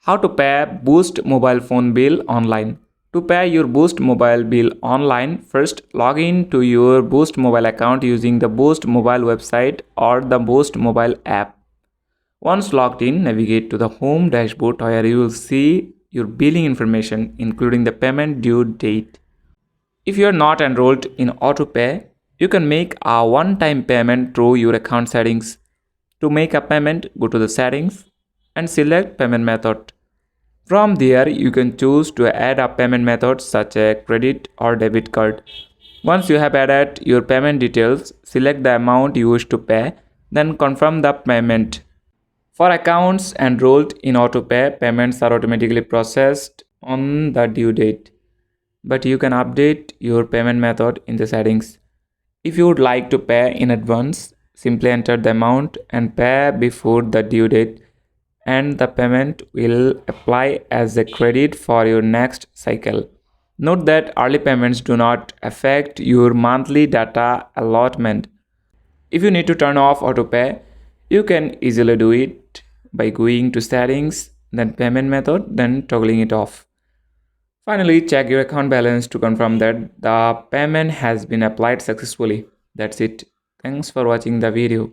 How to pay Boost mobile phone bill online. To pay your Boost mobile bill online, first log in to your Boost mobile account using the Boost mobile website or the Boost mobile app. Once logged in, navigate to the home dashboard where you will see your billing information including the payment due date. If you are not enrolled in AutoPay, you can make a one-time payment through your account settings. To make a payment, go to the settings and select payment method. From there, you can choose to add a payment method such as credit or debit card. Once you have added your payment details, select the amount you wish to pay, then confirm the payment. For accounts enrolled in AutoPay, payments are automatically processed on the due date. But you can update your payment method in the settings. If you would like to pay in advance, simply enter the amount and pay before the due date, and the payment will apply as a credit for your next cycle. Note that early payments do not affect your monthly data allotment. If you need to turn off autopay, you can easily do it by going to settings, then payment method, then toggling it off. Finally, check your account balance to confirm that the payment has been applied successfully. That's it. Thanks for watching the video.